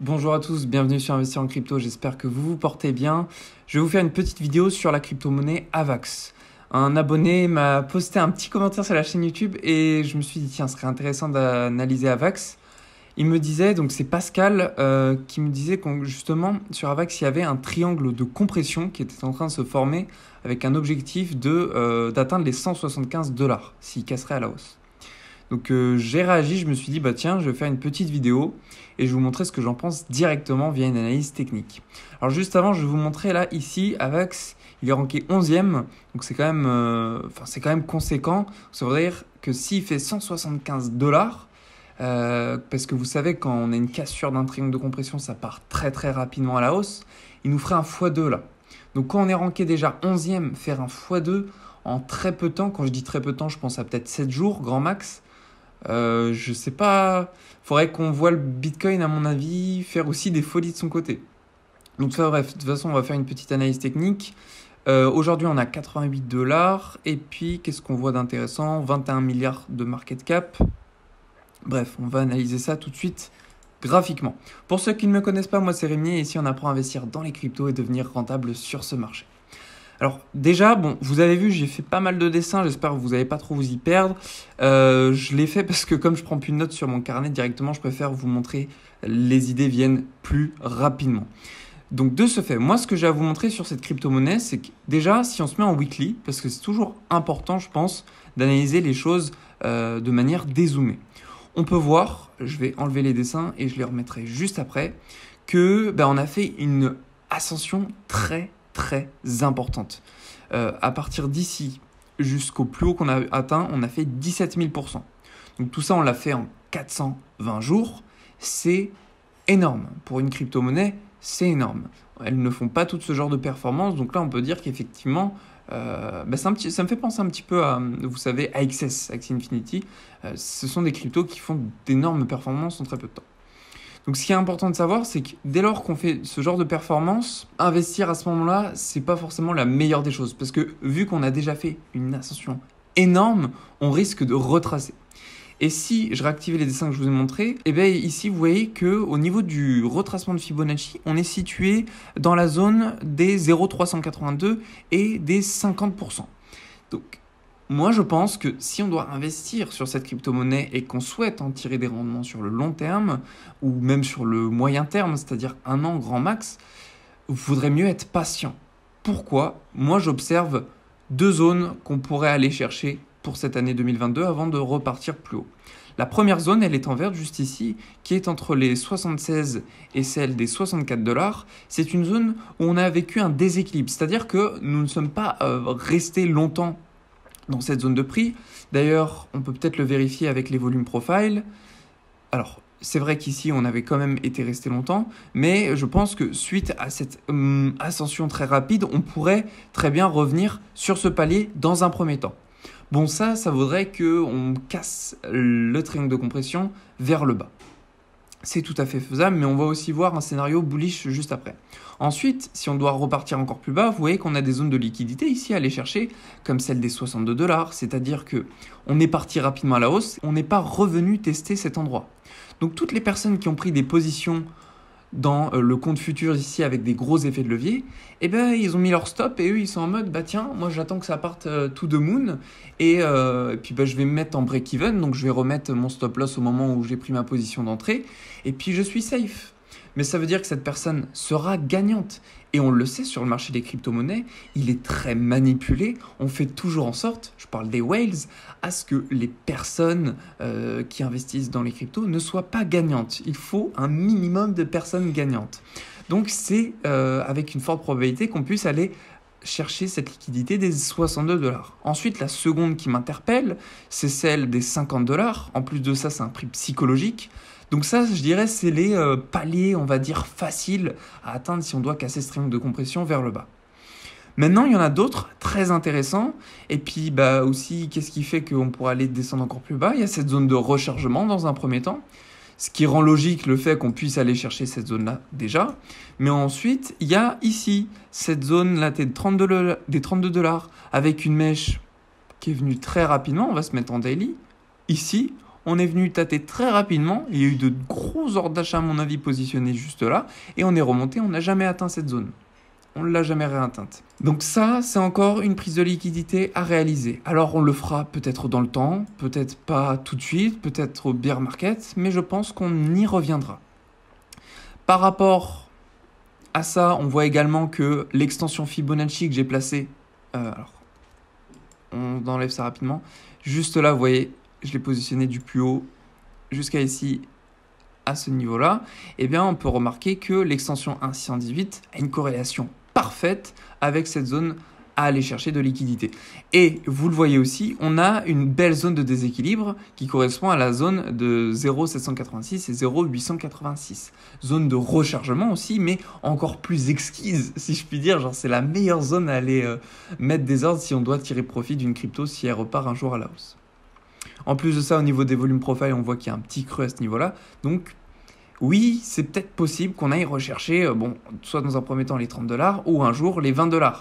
Bonjour à tous, bienvenue sur Investir en crypto, j'espère que vous vous portez bien. Je vais vous faire une petite vidéo sur la crypto-monnaie Avax. Un abonné m'a posté un petit commentaire sur la chaîne YouTube et je me suis dit tiens, ce serait intéressant d'analyser Avax. Il me disait, donc c'est Pascal qui me disait que justement sur Avax il y avait un triangle de compression qui était en train de se former avec un objectif d'atteindre les 175 $, s'il casserait à la hausse. Donc j'ai réagi, je me suis dit bah tiens, je vais faire une petite vidéo et je vais vous montrer ce que j'en pense directement via une analyse technique. Alors juste avant, je vais vous montrer là ici Avax, il est ranké 11e, donc c'est quand même conséquent. Ça veut dire que s'il fait 175 $, parce que vous savez quand on a une cassure d'un triangle de compression, ça part très très rapidement à la hausse, il nous ferait un x2 là. Donc quand on est ranké déjà 11e, faire un x2 en très peu de temps, quand je dis très peu de temps, je pense à peut-être 7 jours, grand max. Je sais pas, faudrait qu'on voit le Bitcoin à mon avis faire aussi des folies de son côté. Donc ça bref, de toute façon on va faire une petite analyse technique. Aujourd'hui on a 88 $, et puis qu'est-ce qu'on voit d'intéressant, 21 milliards de market cap. Bref, on va analyser ça tout de suite graphiquement. Pour ceux qui ne me connaissent pas, moi c'est Rémi et ici on apprend à investir dans les cryptos et devenir rentable sur ce marché. Alors déjà, bon, vous avez vu, j'ai fait pas mal de dessins, j'espère que vous n'allez pas trop vous y perdre. Je l'ai fait parce que comme je prends plus de notes sur mon carnet directement, je préfère vous montrer les idées viennent plus rapidement. Donc de ce fait, moi ce que j'ai à vous montrer sur cette crypto-monnaie, c'est que déjà, si on se met en weekly, parce que c'est toujours important, je pense, d'analyser les choses de manière dézoomée. On peut voir, je vais enlever les dessins et je les remettrai juste après, que on a fait une ascension très importante. À partir d'ici jusqu'au plus haut qu'on a atteint, on a fait 17 000%. Donc tout ça, on l'a fait en 420 jours. C'est énorme. Pour une crypto-monnaie, c'est énorme. Elles ne font pas tout ce genre de performance. Donc là, on peut dire qu'effectivement, ça me fait penser un petit peu à, vous savez, AXS, Axie Infinity. Ce sont des cryptos qui font d'énormes performances en très peu de temps. Donc ce qui est important de savoir, c'est que dès lors qu'on fait ce genre de performance, investir à ce moment-là, c'est pas forcément la meilleure des choses. Parce que vu qu'on a déjà fait une ascension énorme, on risque de retracer. Et si je réactivais les dessins que je vous ai montrés, ici vous voyez qu'au niveau du retracement de Fibonacci, on est situé dans la zone des 0,382 et des 50%. Donc moi, je pense que si on doit investir sur cette crypto-monnaie et qu'on souhaite en tirer des rendements sur le long terme ou même sur le moyen terme, c'est-à-dire 1 an grand max, il faudrait mieux être patient. Pourquoi ? Moi, j'observe 2 zones qu'on pourrait aller chercher pour cette année 2022 avant de repartir plus haut. La première zone, elle est en vert juste ici, qui est entre les 76 et celle des 64 $. C'est une zone où on a vécu un déséquilibre, c'est-à-dire que nous ne sommes pas restés longtemps dans cette zone de prix. D'ailleurs, on peut peut-être le vérifier avec les volumes profile. Alors, c'est vrai qu'ici, on avait quand même été resté longtemps, mais je pense que suite à cette ascension très rapide, on pourrait très bien revenir sur ce palier dans un premier temps. Bon, ça vaudrait qu'on casse le triangle de compression vers le bas. C'est tout à fait faisable, mais on va aussi voir un scénario bullish juste après. Ensuite, si on doit repartir encore plus bas, vous voyez qu'on a des zones de liquidité ici à aller chercher, comme celle des 62 $, c'est-à-dire qu'on est parti rapidement à la hausse, on n'est pas revenu tester cet endroit. Donc toutes les personnes qui ont pris des positions dans le compte futur ici avec des gros effets de levier, ils ont mis leur stop et eux ils sont en mode tiens, moi j'attends que ça parte to the moon et puis je vais me mettre en break-even, donc je vais remettre mon stop loss au moment où j'ai pris ma position d'entrée et puis je suis safe. Mais ça veut dire que cette personne sera gagnante. Et on le sait sur le marché des crypto-monnaies, il est très manipulé. On fait toujours en sorte, je parle des whales, à ce que les personnes qui investissent dans les cryptos ne soient pas gagnantes. Il faut un minimum de personnes gagnantes. Donc c'est avec une forte probabilité qu'on puisse aller chercher cette liquidité des 62 $. Ensuite, la seconde qui m'interpelle, c'est celle des 50 $. En plus de ça, c'est un prix psychologique. Donc ça, je dirais, c'est les paliers, on va dire, faciles à atteindre si on doit casser ce triangle de compression vers le bas. Maintenant, il y en a d'autres très intéressants. Et puis aussi, qu'est-ce qui fait qu'on pourra aller descendre encore plus bas ? Il y a cette zone de rechargement dans un premier temps, ce qui rend logique le fait qu'on puisse aller chercher cette zone-là déjà. Mais ensuite, il y a ici cette zone-là des 32 $ avec une mèche qui est venue très rapidement. On va se mettre en daily. Ici, On est venu tâter très rapidement. Il y a eu de gros ordres d'achat, à mon avis, positionnés juste là. Et on est remonté, on n'a jamais atteint cette zone. On ne l'a jamais réatteinte. Donc ça, c'est encore une prise de liquidité à réaliser. Alors on le fera peut-être dans le temps, peut-être pas tout de suite, peut-être au bear market, mais je pense qu'on y reviendra. Par rapport à ça, on voit également que l'extension Fibonacci que j'ai placée, alors on enlève ça rapidement, juste là, vous voyez, je l'ai positionné du plus haut jusqu'à ici, à ce niveau-là, eh bien on peut remarquer que l'extension 1,618 a une corrélation parfaite avec cette zone à aller chercher de liquidité. Et vous le voyez aussi, on a une belle zone de déséquilibre qui correspond à la zone de 0,786 et 0,886. Zone de rechargement aussi, mais encore plus exquise, si je puis dire. Genre c'est la meilleure zone à aller mettre des ordres si on doit tirer profit d'une crypto si elle repart un jour à la hausse. En plus de ça, au niveau des volumes profile, on voit qu'il y a un petit creux à ce niveau-là. Donc, oui, c'est peut-être possible qu'on aille rechercher, soit dans un premier temps les 30 $ ou un jour les 20 $.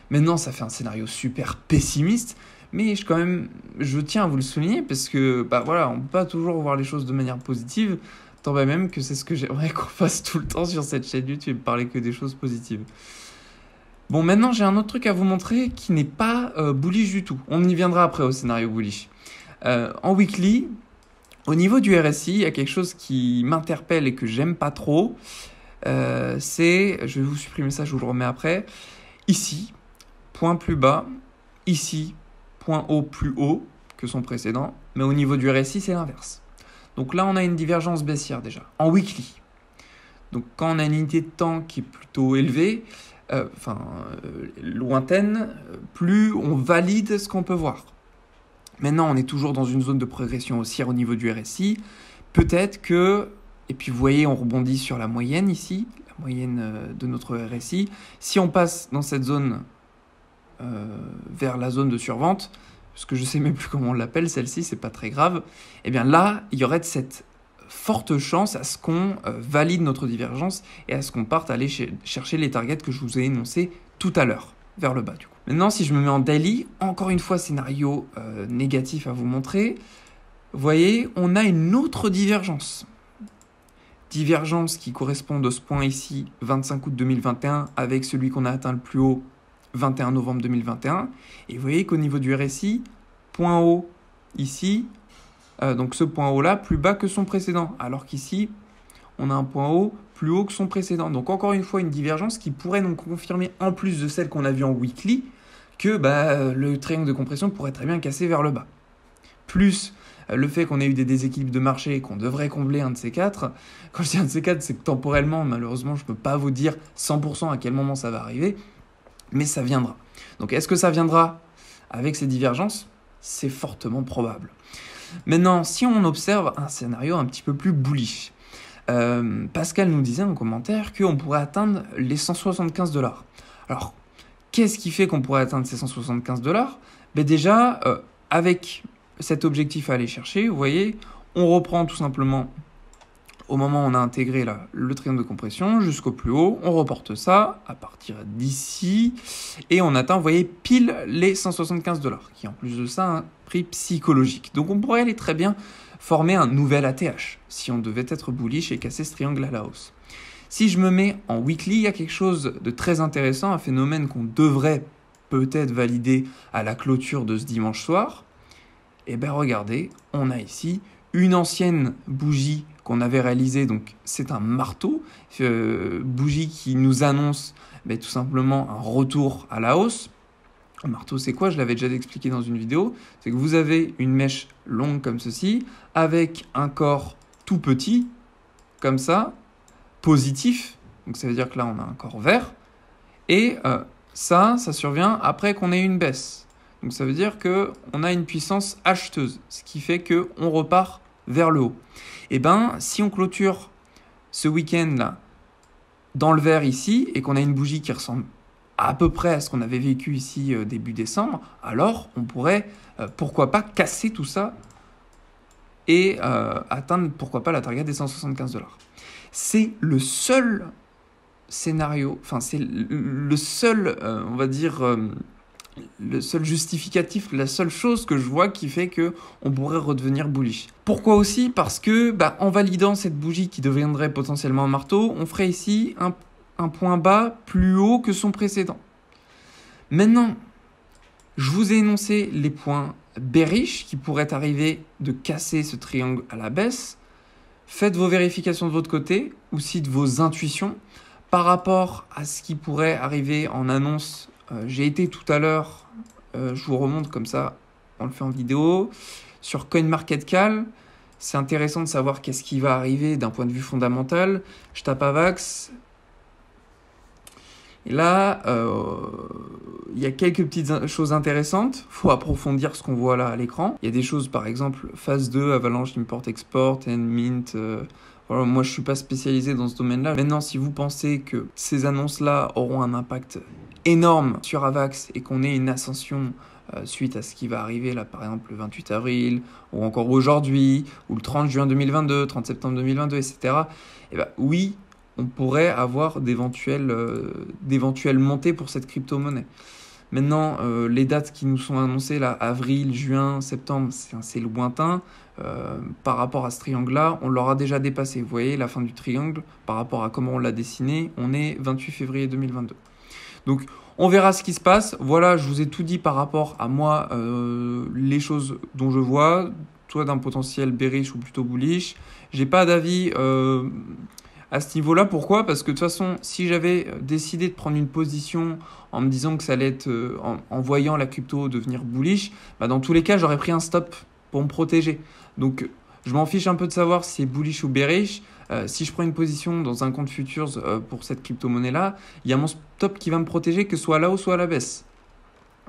Maintenant, ça fait un scénario super pessimiste, mais je tiens à vous le souligner parce que, on ne peut pas toujours voir les choses de manière positive, tant bien même que c'est ce que j'aimerais qu'on fasse tout le temps sur cette chaîne YouTube, parler que des choses positives. Bon, maintenant, j'ai un autre truc à vous montrer qui n'est pas bullish du tout. On y viendra après au scénario bullish. En weekly, au niveau du RSI, il y a quelque chose qui m'interpelle et que j'aime pas trop. Je vais vous supprimer ça, je vous le remets après. Ici, point plus bas. Ici, point haut plus haut que son précédent. Mais au niveau du RSI, c'est l'inverse. Donc là, on a une divergence baissière déjà, en weekly. Donc quand on a une unité de temps qui est plutôt élevée, lointaine, plus on valide ce qu'on peut voir. Maintenant, on est toujours dans une zone de progression haussière au niveau du RSI. Peut-être que, et puis vous voyez, on rebondit sur la moyenne ici, la moyenne de notre RSI. Si on passe dans cette zone vers la zone de survente, parce que je ne sais même plus comment on l'appelle, celle-ci, c'est pas très grave, et bien là, il y aurait cette forte chance à ce qu'on valide notre divergence et à ce qu'on parte aller chercher les targets que je vous ai énoncés tout à l'heure, vers le bas du coup. Maintenant, si je me mets en daily, encore une fois, scénario négatif à vous montrer. Vous voyez, on a une autre divergence. Divergence qui correspond de ce point ici, 25 août 2021, avec celui qu'on a atteint le plus haut, 21 novembre 2021. Et vous voyez qu'au niveau du RSI, point haut ici, donc ce point haut-là, plus bas que son précédent. Alors qu'ici, on a un point haut plus haut que son précédent. Donc encore une fois, une divergence qui pourrait donc confirmer, en plus de celle qu'on a vue en weekly, que le triangle de compression pourrait très bien casser vers le bas. Plus le fait qu'on ait eu des déséquilibres de marché et qu'on devrait combler un de ces quatre. Quand je dis un de ces quatre, c'est que temporellement, malheureusement, je ne peux pas vous dire 100% à quel moment ça va arriver, mais ça viendra. Donc est-ce que ça viendra avec ces divergences? C'est fortement probable. Maintenant, si on observe un scénario un petit peu plus bullish, Pascal nous disait en commentaire qu'on pourrait atteindre les 175 $. Alors, qu'est-ce qui fait qu'on pourrait atteindre ces 175 $? Déjà, avec cet objectif à aller chercher, vous voyez, on reprend tout simplement au moment où on a intégré là, le triangle de compression jusqu'au plus haut, on reporte ça à partir d'ici et on atteint, vous voyez, pile les 175 $, qui en plus de ça, un prix psychologique. Donc on pourrait aller très bien former un nouvel ATH si on devait être bullish et casser ce triangle à la hausse. Si je me mets en weekly, il y a quelque chose de très intéressant, un phénomène qu'on devrait peut-être valider à la clôture de ce dimanche soir. Et bien regardez, on a ici une ancienne bougie qu'on avait réalisée, donc c'est un marteau, bougie qui nous annonce tout simplement un retour à la hausse. Un marteau, c'est quoi? Je l'avais déjà expliqué dans une vidéo. C'est que vous avez une mèche longue comme ceci, avec un corps tout petit, comme ça, positif. Donc ça veut dire que là, on a un corps vert. Et ça survient après qu'on ait une baisse. Donc ça veut dire qu'on a une puissance acheteuse, ce qui fait qu'on repart vers le haut. Et si on clôture ce week-end-là dans le vert ici, et qu'on a une bougie qui ressemble à peu près à ce qu'on avait vécu ici début décembre, alors on pourrait, pourquoi pas, casser tout ça et atteindre, pourquoi pas, la target des 175 $. C'est le seul scénario, enfin c'est le seul, on va dire, le seul justificatif, la seule chose que je vois qui fait que on pourrait redevenir bullish. Pourquoi aussi? Parce que en validant cette bougie qui deviendrait potentiellement un marteau, on ferait ici un point bas plus haut que son précédent. Maintenant, je vous ai énoncé les points bearish qui pourraient arriver de casser ce triangle à la baisse. Faites vos vérifications de votre côté, aussi de vos intuitions par rapport à ce qui pourrait arriver en annonce. J'ai été tout à l'heure, je vous remonte comme ça, on le fait en vidéo, sur CoinMarketCal. C'est intéressant de savoir qu'est-ce qui va arriver d'un point de vue fondamental. Je tape AVAX. Et là, il y a quelques petites choses intéressantes. Il faut approfondir ce qu'on voit là à l'écran. Il y a des choses, par exemple, phase 2, Avalanche, Import-Export, Mint. Voilà, moi, je ne suis pas spécialisé dans ce domaine-là. Maintenant, si vous pensez que ces annonces-là auront un impact énorme sur AVAX et qu'on ait une ascension suite à ce qui va arriver là, par exemple, le 28 avril, ou encore aujourd'hui, ou le 30 juin 2022, 30 septembre 2022, etc., oui, on pourrait avoir d'éventuelles montées pour cette crypto-monnaie. Maintenant, les dates qui nous sont annoncées, là, avril, juin, septembre, c'est lointain. Par rapport à ce triangle-là, on l'aura déjà dépassé. Vous voyez, la fin du triangle, par rapport à comment on l'a dessiné, on est 28 février 2022. Donc, on verra ce qui se passe. Voilà, je vous ai tout dit par rapport à moi, les choses dont je vois, soit d'un potentiel bearish ou plutôt bullish. J'ai pas d'avis à ce niveau-là. Pourquoi? Parce que de toute façon, si j'avais décidé de prendre une position en me disant que ça allait être, en voyant la crypto devenir bullish, dans tous les cas, j'aurais pris un stop pour me protéger. Donc, je m'en fiche un peu de savoir si c'est bullish ou bearish. Si je prends une position dans un compte futures pour cette crypto-monnaie-là, il y a mon stop qui va me protéger, que ce soit là ou soit à la baisse.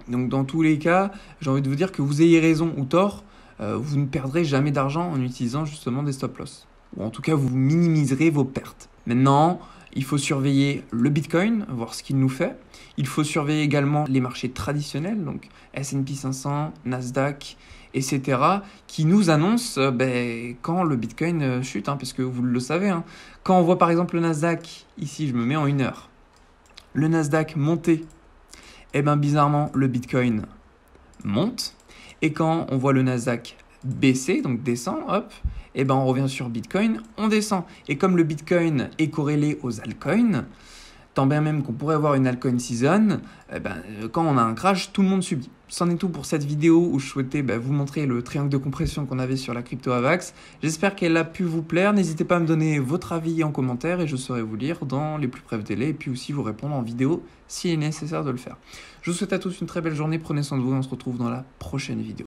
Donc, dans tous les cas, j'ai envie de vous dire que vous ayez raison ou tort, vous ne perdrez jamais d'argent en utilisant justement des stop-loss. Ou en tout cas, vous minimiserez vos pertes. Maintenant, il faut surveiller le Bitcoin, voir ce qu'il nous fait. Il faut surveiller également les marchés traditionnels, donc S&P 500, Nasdaq, etc., qui nous annoncent quand le Bitcoin chute, parce que vous le savez. Quand on voit par exemple le Nasdaq, ici je me mets en 1 heure, le Nasdaq monter, bizarrement le Bitcoin monte. Et quand on voit le Nasdaq baisser, donc descend, hop, on revient sur Bitcoin, on descend. Et comme le Bitcoin est corrélé aux altcoins, tant bien même qu'on pourrait avoir une altcoin season, quand on a un crash, tout le monde subit. C'en est tout pour cette vidéo où je souhaitais vous montrer le triangle de compression qu'on avait sur la crypto AVAX. J'espère qu'elle a pu vous plaire. N'hésitez pas à me donner votre avis en commentaire et je saurai vous lire dans les plus brefs délais et puis aussi vous répondre en vidéo s'il est nécessaire de le faire. Je vous souhaite à tous une très belle journée, prenez soin de vous et on se retrouve dans la prochaine vidéo.